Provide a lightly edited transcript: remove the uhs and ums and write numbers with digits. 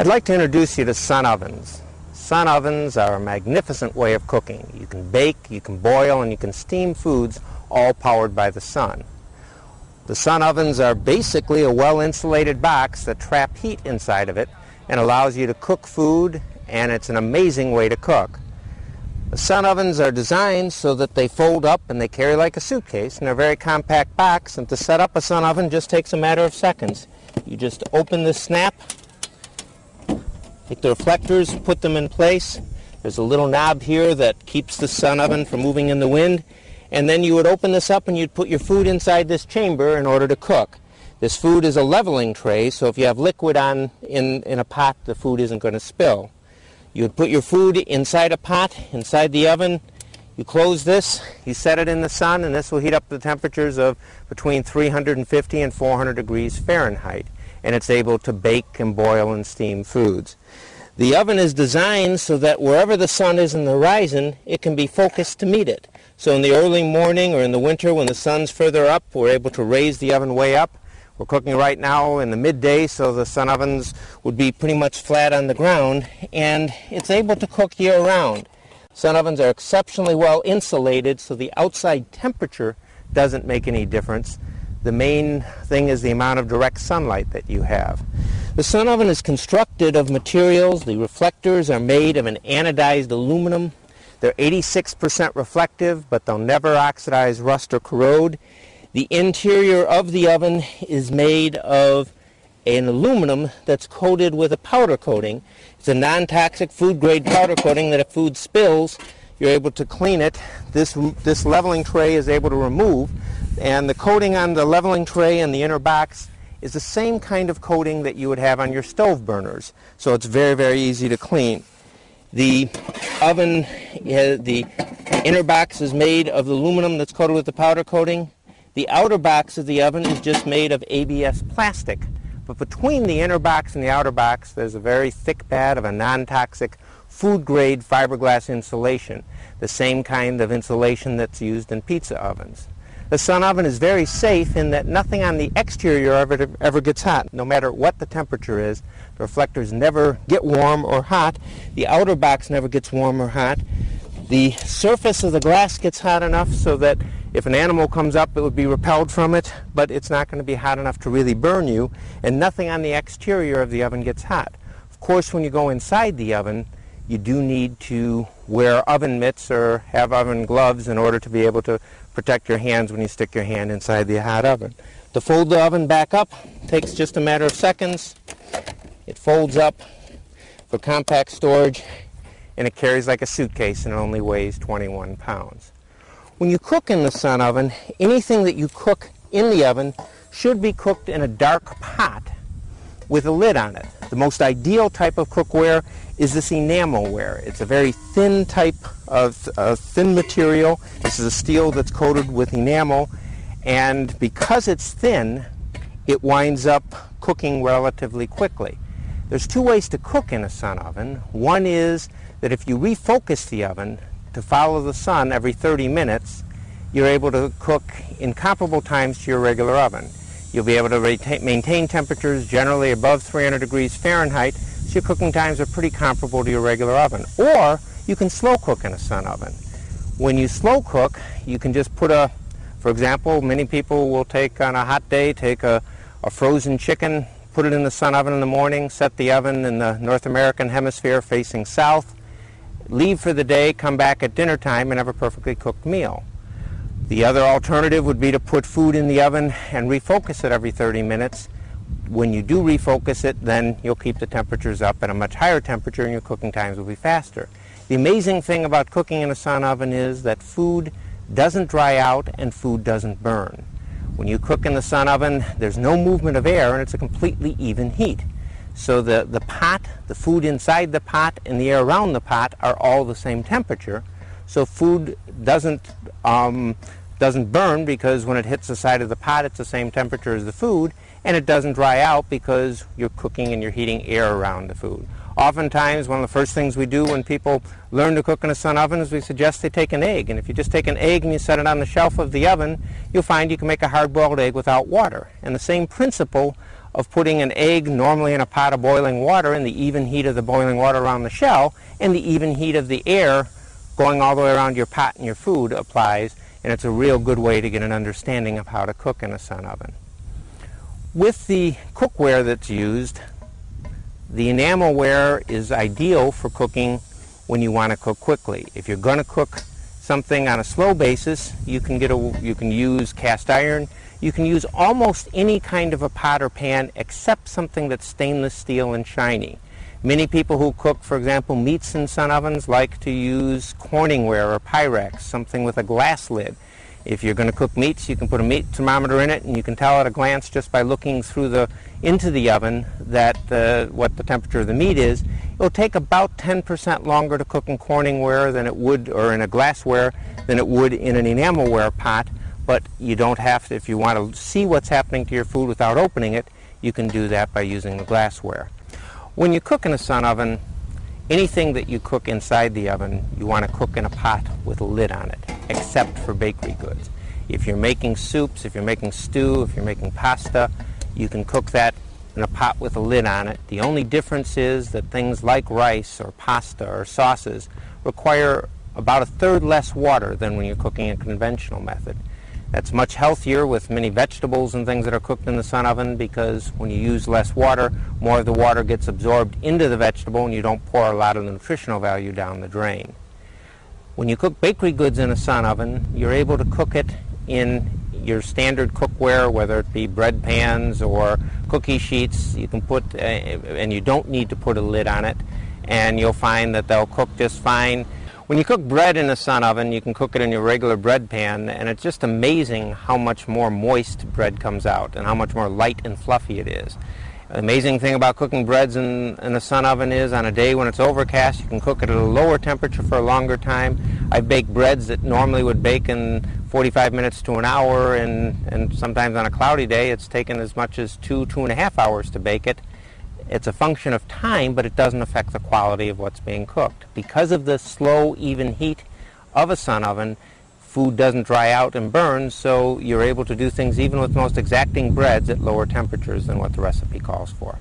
I'd like to introduce you to sun ovens. Sun ovens are a magnificent way of cooking. You can bake, you can boil, and you can steam foods all powered by the sun. The sun ovens are basically a well-insulated box that traps heat inside of it and allows you to cook food, and it's an amazing way to cook. The sun ovens are designed so that they fold up and they carry like a suitcase, and they're a very compact box, and to set up a sun oven just takes a matter of seconds. You just open the snap, take the reflectors, put them in place. There's a little knob here that keeps the sun oven from moving in the wind, and then you would open this up and you'd put your food inside this chamber in order to cook. This food is a leveling tray, so if you have liquid in a pot, the food isn't going to spill. You would put your food inside a pot, inside the oven. You close this, you set it in the sun, and this will heat up the temperatures of between 350 and 400 degrees Fahrenheit, and it's able to bake and boil and steam foods. The oven is designed so that wherever the sun is in the horizon, it can be focused to meet it. So in the early morning or in the winter when the sun's further up, we're able to raise the oven way up. We're cooking right now in the midday, so the sun ovens would be pretty much flat on the ground, and it's able to cook year-round. Sun ovens are exceptionally well insulated, so the outside temperature doesn't make any difference. The main thing is the amount of direct sunlight that you have. The sun oven is constructed of materials. The reflectors are made of an anodized aluminum. They're 86% reflective, but they'll never oxidize, rust, or corrode. The interior of the oven is made of an aluminum that's coated with a powder coating. It's a non-toxic food-grade powder coating that if food spills, you're able to clean it. This leveling tray is able to remove, and the coating on the leveling tray and the inner box is the same kind of coating that you would have on your stove burners, so it's very, very easy to clean. The oven, the inner box is made of aluminum that's coated with the powder coating. The outer box of the oven is just made of ABS plastic. But between the inner box and the outer box, there's a very thick pad of a non-toxic food-grade fiberglass insulation, the same kind of insulation that's used in pizza ovens. The sun oven is very safe in that nothing on the exterior of it ever gets hot. No matter what the temperature is, the reflectors never get warm or hot. The outer box never gets warm or hot. The surface of the glass gets hot enough so that if an animal comes up, it would be repelled from it, but it's not going to be hot enough to really burn you, and nothing on the exterior of the oven gets hot. Of course, when you go inside the oven, you do need to wear oven mitts or have oven gloves in order to be able to protect your hands when you stick your hand inside the hot oven. To fold the oven back up takes just a matter of seconds. It folds up for compact storage, and it carries like a suitcase, and it only weighs 21 pounds. When you cook in the sun oven, anything that you cook in the oven should be cooked in a dark pot with a lid on it. The most ideal type of cookware is this enamelware. It's a very thin type of thin material. This is a steel that's coated with enamel, and because it's thin, it winds up cooking relatively quickly. There's two ways to cook in a sun oven. One is that if you refocus the oven to follow the sun every 30 minutes, you're able to cook in comparable times to your regular oven. You'll be able to maintain temperatures generally above 300 degrees Fahrenheit, so your cooking times are pretty comparable to your regular oven. Or you can slow cook in a sun oven. When you slow cook, you can just put for example, many people will take on a hot day, take a frozen chicken, put it in the sun oven in the morning, set the oven in the North American hemisphere facing south, leave for the day, come back at dinner time, and have a perfectly cooked meal. The other alternative would be to put food in the oven and refocus it every 30 minutes. When you do refocus it, then you'll keep the temperatures up at a much higher temperature and your cooking times will be faster. The amazing thing about cooking in a sun oven is that food doesn't dry out and food doesn't burn. When you cook in the sun oven, there's no movement of air and it's a completely even heat. So the pot, the food inside the pot, and the air around the pot are all the same temperature. So food doesn't burn because when it hits the side of the pot, it's the same temperature as the food, and it doesn't dry out because you're cooking and you're heating air around the food. Oftentimes, one of the first things we do when people learn to cook in a sun oven is we suggest they take an egg. And if you just take an egg and you set it on the shelf of the oven, you'll find you can make a hard-boiled egg without water. And the same principle of putting an egg normally in a pot of boiling water, and the even heat of the boiling water around the shell and the even heat of the air going all the way around your pot and your food applies, and it's a real good way to get an understanding of how to cook in a sun oven. With the cookware that's used, the enamelware is ideal for cooking when you want to cook quickly. If you're going to cook something on a slow basis, you can use cast iron. You can use almost any kind of a pot or pan except something that's stainless steel and shiny. Many people who cook, for example, meats in sun ovens like to use Corningware or Pyrex, something with a glass lid. If you're going to cook meats, you can put a meat thermometer in it, and you can tell at a glance just by looking into the oven that what the temperature of the meat is. It'll take about 10% longer to cook in Corningware than it would, or in a glassware, than it would in an enamelware pot. But you don't have to, if you want to see what's happening to your food without opening it, you can do that by using the glassware. When you cook in a sun oven, anything that you cook inside the oven, you want to cook in a pot with a lid on it, except for bakery goods. If you're making soups, if you're making stew, if you're making pasta, you can cook that in a pot with a lid on it. The only difference is that things like rice or pasta or sauces require about 1/3 less water than when you're cooking a conventional method. That's much healthier with many vegetables and things that are cooked in the sun oven, because when you use less water, more of the water gets absorbed into the vegetable and you don't pour a lot of the nutritional value down the drain. When you cook bakery goods in a sun oven, you're able to cook it in your standard cookware, whether it be bread pans or cookie sheets. You can put, and you don't need to put a lid on it, and you'll find that they'll cook just fine. When you cook bread in a sun oven, you can cook it in your regular bread pan, and it's just amazing how much more moist bread comes out and how much more light and fluffy it is. The amazing thing about cooking breads in a sun oven is on a day when it's overcast, you can cook it at a lower temperature for a longer time. I've baked breads that normally would bake in 45 minutes to an hour, and sometimes on a cloudy day it's taken as much as 2.5 hours to bake it. It's a function of time, but it doesn't affect the quality of what's being cooked. Because of the slow, even heat of a sun oven, food doesn't dry out and burn, so you're able to do things even with most exacting breads at lower temperatures than what the recipe calls for.